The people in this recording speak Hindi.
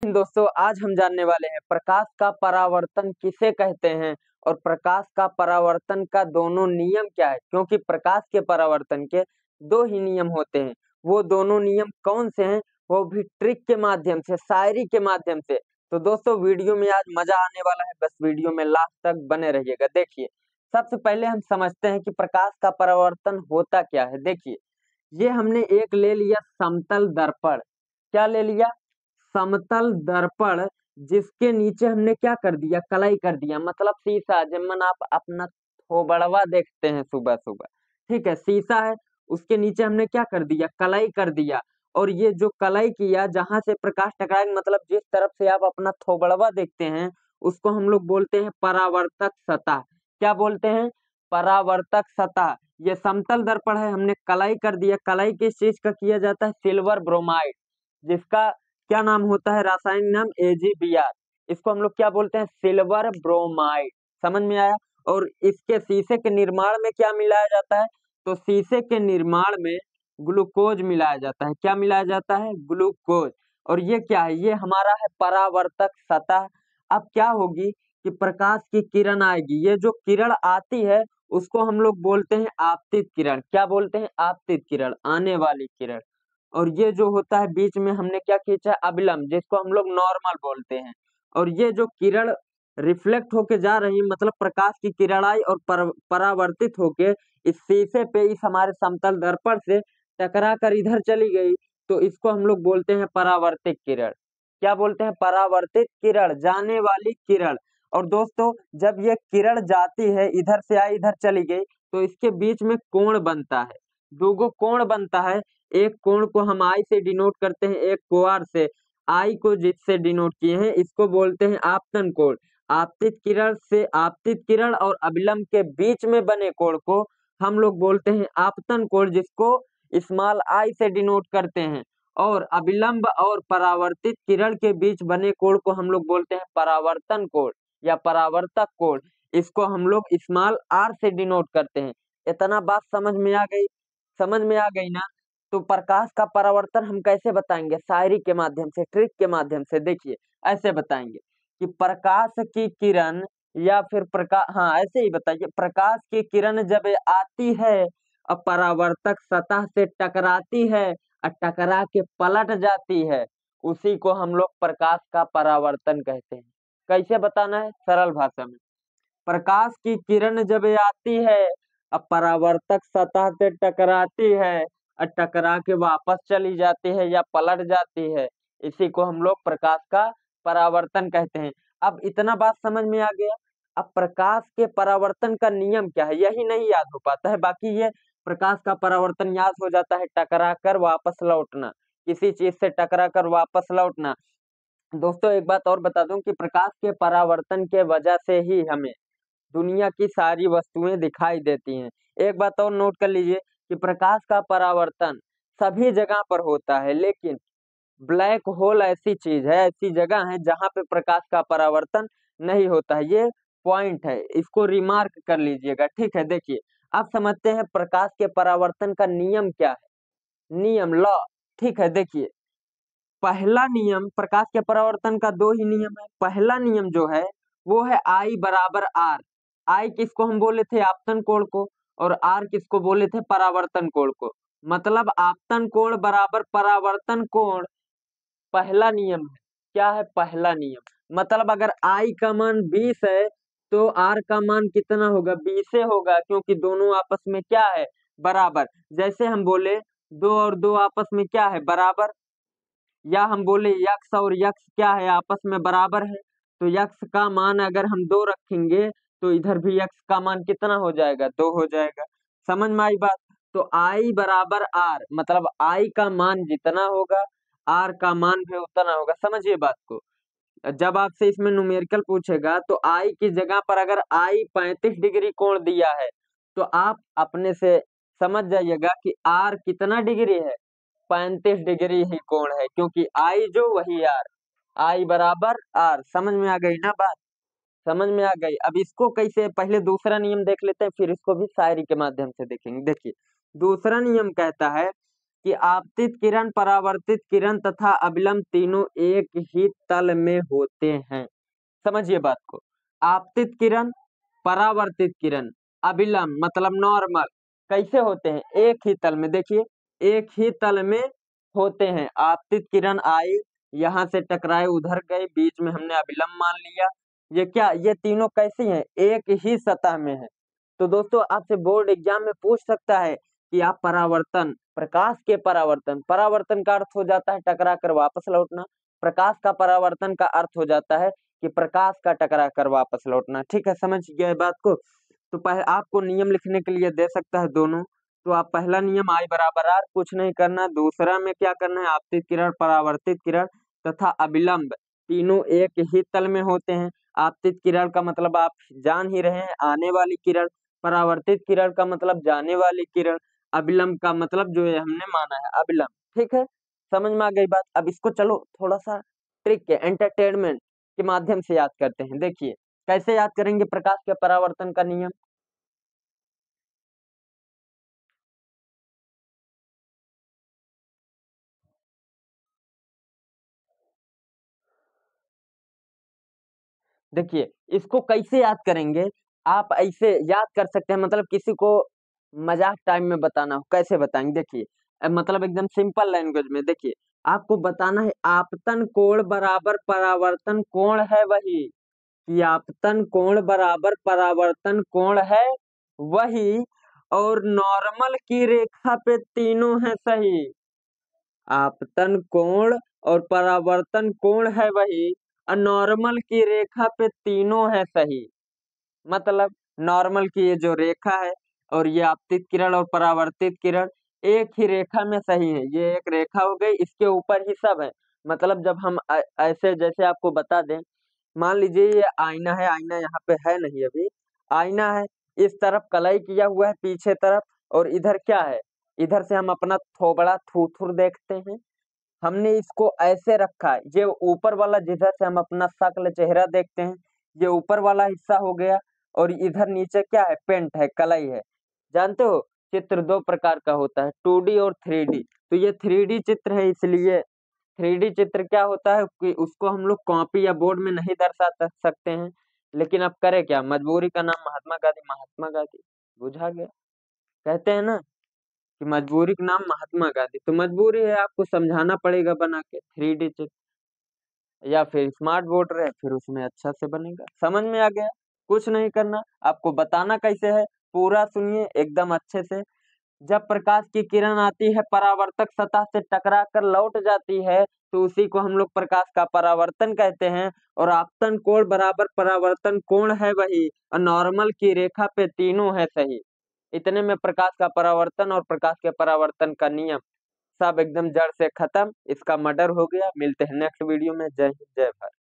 दोस्तों आज हम जानने वाले हैं प्रकाश का परावर्तन किसे कहते हैं और प्रकाश का परावर्तन का दोनों नियम क्या है। क्योंकि प्रकाश के परावर्तन के दो ही नियम होते हैं। वो दोनों नियम कौन से हैं, वो भी ट्रिक के माध्यम से, शायरी के माध्यम से। तो दोस्तों वीडियो में आज मजा आने वाला है, बस वीडियो में लास्ट तक बने रहिएगा। देखिए, सबसे पहले हम समझते हैं कि प्रकाश का परावर्तन होता क्या है। देखिए, ये हमने एक ले लिया समतल दर्पण। क्या ले लिया? समतल दर्पण, जिसके नीचे हमने क्या कर दिया, कलाई कर दिया, मतलब शीशा। जब आप अपना थोबड़वा देखते हैं सुबह सुबह, ठीक है, शीशा है, उसके नीचे हमने क्या कर दिया, कलाई कर दिया। और ये जो कलाई किया, जहां से प्रकाश टकराएगा, मतलब जिस तरफ से आप अपना थोबड़वा देखते हैं, उसको हम लोग बोलते हैं परावर्तक सतह। क्या बोलते हैं? परावर्तक सतह। ये समतल दर्पण है, हमने कलाई कर दिया। कलाई किस चीज का किया जाता है? सिल्वर ब्रोमाइड, जिसका क्या नाम होता है, रासायनिक नाम AgBr। इसको हम लोग क्या बोलते हैं? Silver bromide. समझ में आया? और इसके शीशे के निर्माण में क्या मिलाया जाता है? तो शीशे के निर्माण में ग्लूकोज मिलाया जाता है। क्या मिलाया जाता है? ग्लूकोज। और ये क्या है? ये हमारा है परावर्तक सतह। अब क्या होगी कि प्रकाश की किरण आएगी, ये जो किरण आती है उसको हम लोग बोलते हैं आपतित किरण। क्या बोलते हैं? आपतित किरण, आने वाली किरण। और ये जो होता है बीच में हमने क्या खींचा, अविलंब, जिसको हम लोग नॉर्मल बोलते हैं। और ये जो किरण रिफ्लेक्ट होके जा रही, मतलब प्रकाश की किरण आई और परावर्तित होके इस शीशे पे, इस हमारे समतल दर्पण से टकरा कर इधर चली गई, तो इसको हम लोग बोलते हैं परावर्तित किरण। क्या बोलते हैं? परावर्तित किरण, जाने वाली किरण। और दोस्तों, जब ये किरण जाती है, इधर से आई इधर चली गई, तो इसके बीच में कोण बनता है, दो कोण बनता है। एक कोण को हम आई से डिनोट करते हैं, एक को आर से। आई को जिससे डिनोट किए हैं, इसको बोलते हैं आपतन कोण। आपतित किरण और अविलंब के बीच में बने कोण को हम लोग बोलते हैं आपतन कोण, जिसको स्मॉल आई से डिनोट करते हैं। और अविलंब और परावर्तित किरण के बीच बने कोण को हम लोग बोलते हैं परावर्तन कोण या परावर्तक कोण। इसको हम लोग स्मॉल आर से डिनोट करते हैं। इतना बात समझ में आ गई? समझ में आ गई ना? तो प्रकाश का परावर्तन हम कैसे बताएंगे? शायरी के माध्यम से, ट्रिक के माध्यम से। देखिए, ऐसे बताएंगे कि प्रकाश की किरण, या फिर हाँ, ऐसे ही बताइए, प्रकाश की किरण जब आती है और परावर्तक सतह से टकराती है और टकरा के पलट जाती है, उसी को हम लोग प्रकाश का परावर्तन कहते हैं। कैसे बताना है? सरल भाषा में। प्रकाश की किरण जब आती है, अब परावर्तक सतह से टकराती है और टकरा के वापस चली जाती है या पलट जाती है, इसी को हम लोग प्रकाश का परावर्तन कहते हैं। अब इतना बात समझ में आ गया। अब प्रकाश के परावर्तन का नियम क्या है, यही नहीं याद हो पाता है। बाकी ये प्रकाश का परावर्तन याद हो जाता है, टकरा कर वापस लौटना, किसी चीज से टकरा कर वापस लौटना। दोस्तों, एक बात और बता दूं कि प्रकाश के परावर्तन के वजह से ही हमें दुनिया की सारी वस्तुएं दिखाई देती हैं। एक बात और नोट कर लीजिए कि प्रकाश का परावर्तन सभी जगह पर होता है, लेकिन ब्लैक होल ऐसी चीज है, ऐसी जगह है जहां पे प्रकाश का परावर्तन नहीं होता है। ये पॉइंट है, इसको रिमार्क कर लीजिएगा, ठीक है। देखिए, अब समझते हैं प्रकाश के परावर्तन का नियम क्या है, नियम, लॉ। ठीक है, देखिए, पहला नियम, प्रकाश के परावर्तन का दो ही नियम है। पहला नियम जो है वो है आई बराबर आर। आई किसको हम बोले थे? आपतन कोण को। और आर किसको बोले थे? परावर्तन कोण को। मतलब आपतन कोण बराबर परावर्तन कोण पहला नियम है। क्या है? पहला नियम। मतलब अगर आई का मान 20 है तो आर का मान कितना होगा? 20 होगा, क्योंकि दोनों आपस में क्या है? बराबर। जैसे हम बोले दो और दो आपस में क्या है? बराबर। या हम बोले यक्स और यक्स क्या है? आपस में बराबर है। तो यक्स का मान अगर हम 2 रखेंगे तो इधर भी यक्स का मान कितना हो जाएगा? 2 हो जाएगा। समझ में आई बात? तो आई बराबर आर, मतलब आई का मान जितना होगा आर का मान भी उतना होगा। समझिए बात को। जब आपसे इसमें न्यूमेरिकल पूछेगा तो आई की जगह पर अगर आई 35 डिग्री कोण दिया है, तो आप अपने से समझ जाइएगा कि आर कितना डिग्री है? 35 डिग्री ही कोण है, क्योंकि आई जो वही आर, आई बराबर आर। समझ में आ गई ना बात? समझ में आ गई। अब इसको कैसे, पहले दूसरा नियम देख लेते हैं, फिर इसको भी शायरी के माध्यम से देखेंगे। देखिए, दूसरा नियम कहता है कि आपतित किरण, परावर्तित किरण तथा अभिलंब तीनों एक ही तल में होते हैं। समझिए बात को। आपतित किरण, परावर्तित किरण, अभिलंब मतलब नॉर्मल कैसे होते हैं? एक ही तल में। देखिए एक ही तल में होते हैं। आपतित किरण आई, यहाँ से टकराए, उधर गए, बीच में हमने अभिलंब मान लिया। ये क्या, ये तीनों कैसी हैं? एक ही सतह में है। तो दोस्तों आपसे बोर्ड एग्जाम में पूछ सकता है कि आप परावर्तन, प्रकाश के परावर्तन, परावर्तन का अर्थ हो जाता है टकरा कर वापस लौटना, प्रकाश का परावर्तन का अर्थ हो जाता है कि प्रकाश का टकरा कर वापस लौटना। ठीक है, समझ गए बात को। तो पहले आपको नियम लिखने के लिए दे सकता है दोनों। तो आप पहला नियम I बराबर R, कुछ नहीं करना। दूसरा में क्या करना है? आपतित किरण, परावर्तित किरण तथा अभिलंब तीनों एक ही तल में होते हैं। आपतित किरण का मतलब आप जान ही रहे हैं, आने वाली किरण। परावर्तित किरण का मतलब जाने वाली किरण। अभिलंब का मतलब जो है हमने माना है अभिलंब। ठीक है, समझ में आ गई बात। अब इसको चलो थोड़ा सा ट्रिक के एंटरटेनमेंट के माध्यम से याद करते हैं। देखिए कैसे याद करेंगे प्रकाश के परावर्तन का नियम। देखिए इसको कैसे याद करेंगे, आप ऐसे याद कर सकते हैं, मतलब किसी को मजाक टाइम में बताना हो कैसे बताएंगे। देखिए मतलब एकदम सिंपल लैंग्वेज में। देखिए आपको बताना है आपतन कोण बराबर परावर्तन कोण है वही, कि आपतन कोण बराबर परावर्तन कोण है वही, और नॉर्मल की रेखा पे तीनों है सही। आपतन कोण और परावर्तन कोण है वही, और नॉर्मल की रेखा पे तीनों है सही। मतलब नॉर्मल की ये जो रेखा है और ये आपतित किरण और परावर्तित किरण एक ही रेखा में सही है। ये एक रेखा हो गई, इसके ऊपर ही सब है। मतलब जब हम ऐसे जैसे आपको बता दें, मान लीजिए ये आईना है, आईना यहाँ पे है नहीं अभी, आईना है, इस तरफ कलई किया हुआ है पीछे तरफ, और इधर क्या है, इधर से हम अपना थोबड़ा थूथुर देखते हैं। हमने इसको ऐसे रखा है, ये ऊपर वाला जिधर से हम अपना शक्ल चेहरा देखते हैं, ये ऊपर वाला हिस्सा हो गया, और इधर नीचे क्या है, पेंट है, कलई है। जानते हो चित्र दो प्रकार का होता है, 2D और 3D। तो ये 3D चित्र है, इसलिए 3D चित्र क्या होता है कि उसको हम लोग कॉपी या बोर्ड में नहीं दर्शा सकते हैं। लेकिन अब करें क्या, मजबूरी का नाम महात्मा गांधी, महात्मा गांधी बुझा गया। कहते हैं ना कि मजबूरी का नाम महात्मा गांधी, तो मजबूरी है, आपको समझाना पड़ेगा बना के 3D चित्र, या फिर स्मार्ट बोर्ड रहे फिर उसमें अच्छा से बनेगा। समझ में आ गया। कुछ नहीं करना, आपको बताना कैसे है, पूरा सुनिए एकदम अच्छे से। जब प्रकाश की किरण आती है, परावर्तक सतह से टकरा कर लौट जाती है, तो उसी को हम लोग प्रकाश का परावर्तन कहते हैं। और आपतन कोण बराबर परावर्तन कोण है वही, और नॉर्मल की रेखा पे तीनों है सही। इतने में प्रकाश का परावर्तन और प्रकाश के परावर्तन का नियम सब एकदम जड़ से खत्म, इसका मर्डर हो गया। मिलते हैं नेक्स्ट वीडियो में। जय हिंद, जय भारत।